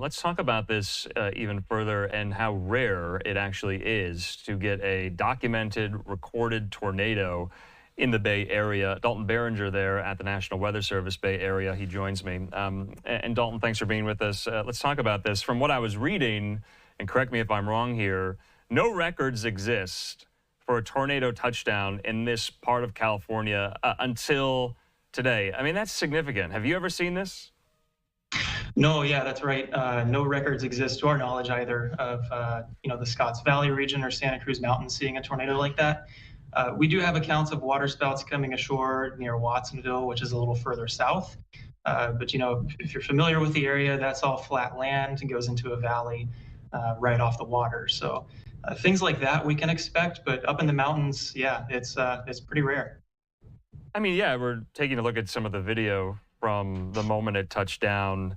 let's talk about this even further and how rare it actually is to get a documented, recorded tornado in the Bay Area. Dalton Behringer there at the National Weather Service Bay Area. He joins me. And Dalton, thanks for being with us. Let's talk about this. From what I was reading, and correct me if I'm wrong here, no records exist for a tornado touchdown in this part of California until today. I mean, that's significant. Have you ever seen this? No, yeah, that's right. No records exist to our knowledge either of, the Scotts Valley region or Santa Cruz Mountains seeing a tornado like that. We do have accounts of waterspouts coming ashore near Watsonville, which is a little further south. But, if you're familiar with the area, that's all flat land and goes into a valley right off the water. So things like that we can expect, but up in the mountains, yeah, it's pretty rare. I mean, yeah, we're taking a look at some of the video from the moment it touched down.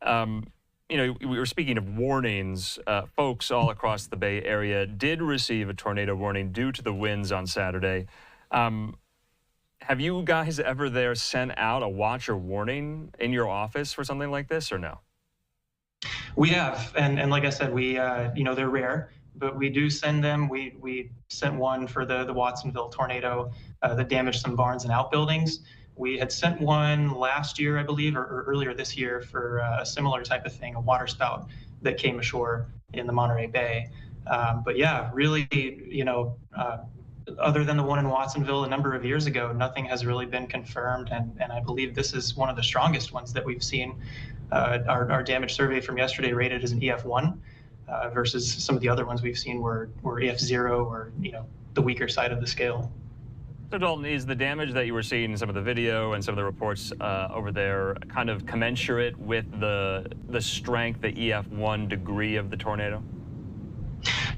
We were speaking of warnings. Folks all across the Bay Area did receive a tornado warning due to the winds on Saturday. Have you guys ever there sent out a watch or warning in your office for something like this, or no? We have, and like I said, we they're rare, but we do send them. We sent one for the Watsonville tornado that damaged some barns and outbuildings. We had sent one last year, I believe, or earlier this year for a similar type of thing, a waterspout that came ashore in the Monterey Bay. But yeah, really, other than the one in Watsonville a number of years ago, nothing has really been confirmed. And I believe this is one of the strongest ones that we've seen. Our damage survey from yesterday rated as an EF1 versus some of the other ones we've seen were EF0 or, the weaker side of the scale. So Dalton, is the damage that you were seeing in some of the video and some of the reports over there kind of commensurate with the strength, the EF1 degree of the tornado?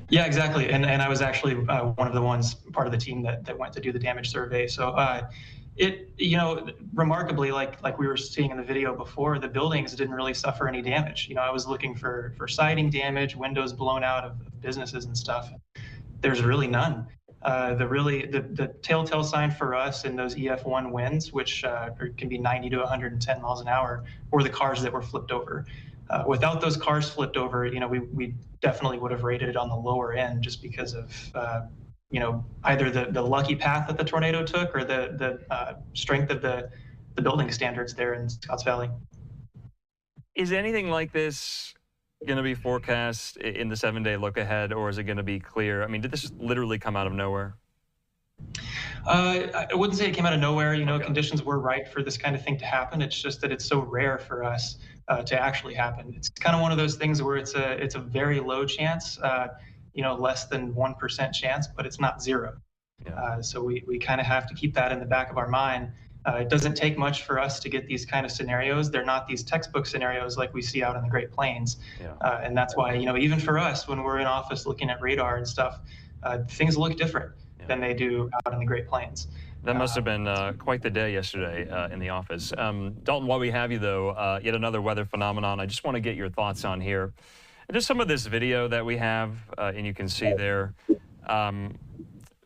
Yeah, exactly. And I was actually one of the ones, part of the team that went to do the damage survey. So remarkably, like we were seeing in the video before, the buildings didn't really suffer any damage. I was looking for siding damage, windows blown out of businesses and stuff. There's really none. The telltale sign for us in those EF1 winds, which can be 90 to 110 miles an hour, were the cars that were flipped over. Without those cars flipped over, we definitely would have rated it on the lower end just because of, either the lucky path that the tornado took or the strength of the building standards there in Scotts Valley. Is anything like this going to be forecast in the 7-day look ahead, or is it going to be clear? I mean, did this literally come out of nowhere? I wouldn't say it came out of nowhere. Okay. Conditions were right for this kind of thing to happen. It's just that it's so rare for us to actually happen. It's kind of one of those things where it's a very low chance, less than 1% chance, but it's not zero. Yeah. So we kind of have to keep that in the back of our mind. It doesn't take much for us to get these kind of scenarios. They're not these textbook scenarios like we see out in the Great Plains. Yeah. And that's why, even for us, when we're in office looking at radar and stuff, things look different than they do out in the Great Plains. That must have been quite the day yesterday in the office. Dalton, while we have you, though, yet another weather phenomenon I just want to get your thoughts on here. And just some of this video that we have, and you can see there.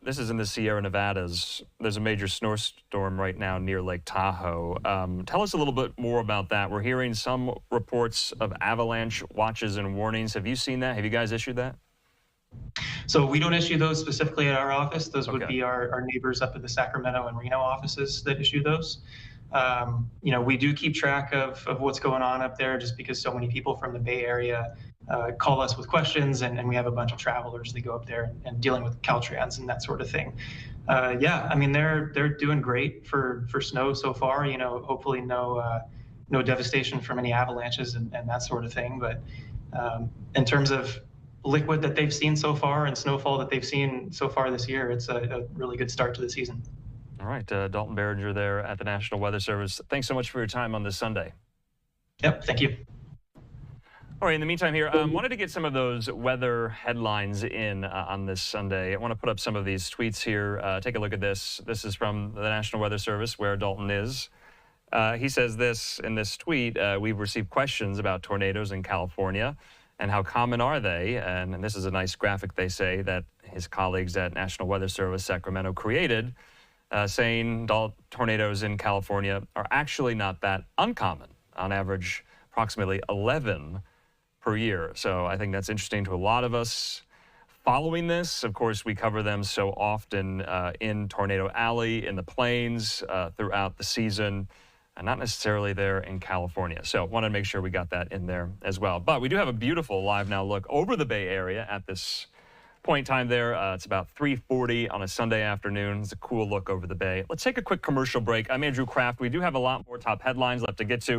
This is in the Sierra Nevadas. There's a major snowstorm right now near Lake Tahoe. Tell us a little bit more about that. We're hearing some reports of avalanche watches and warnings. Have you seen that? Have you guys issued that? So we don't issue those specifically at our office. Those would Okay. be our neighbors up at the Sacramento and Reno offices that issue those. We do keep track of what's going on up there just because so many people from the Bay Area call us with questions, and we have a bunch of travelers that go up there and dealing with Caltrans and that sort of thing. They're doing great for snow so far. Hopefully no devastation from any avalanches and that sort of thing. But in terms of liquid that they've seen so far and snowfall that they've seen so far this year, it's a really good start to the season. All right, Dalton Behringer there at the National Weather Service. Thanks so much for your time on this Sunday. Yep, thank you. All right, in the meantime here, I wanted to get some of those weather headlines in on this Sunday. I want to put up some of these tweets here. Take a look at this. This is from the National Weather Service, where Dalton is. He says this in this tweet: we've received questions about tornadoes in California and how common are they? And this is a nice graphic, they say, that his colleagues at National Weather Service Sacramento created, saying tornadoes in California are actually not that uncommon. On average, approximately 11 per year. So I think that's interesting to a lot of us following this. Of course, we cover them so often in Tornado Alley, in the plains, throughout the season, and not necessarily there in California. So wanted to make sure we got that in there as well. But we do have a beautiful live now look over the Bay Area at this point in time there. It's about 3:40 on a Sunday afternoon. It's a cool look over the bay. Let's take a quick commercial break. I'm Andrew Kraft. We do have a lot more top headlines left to get to.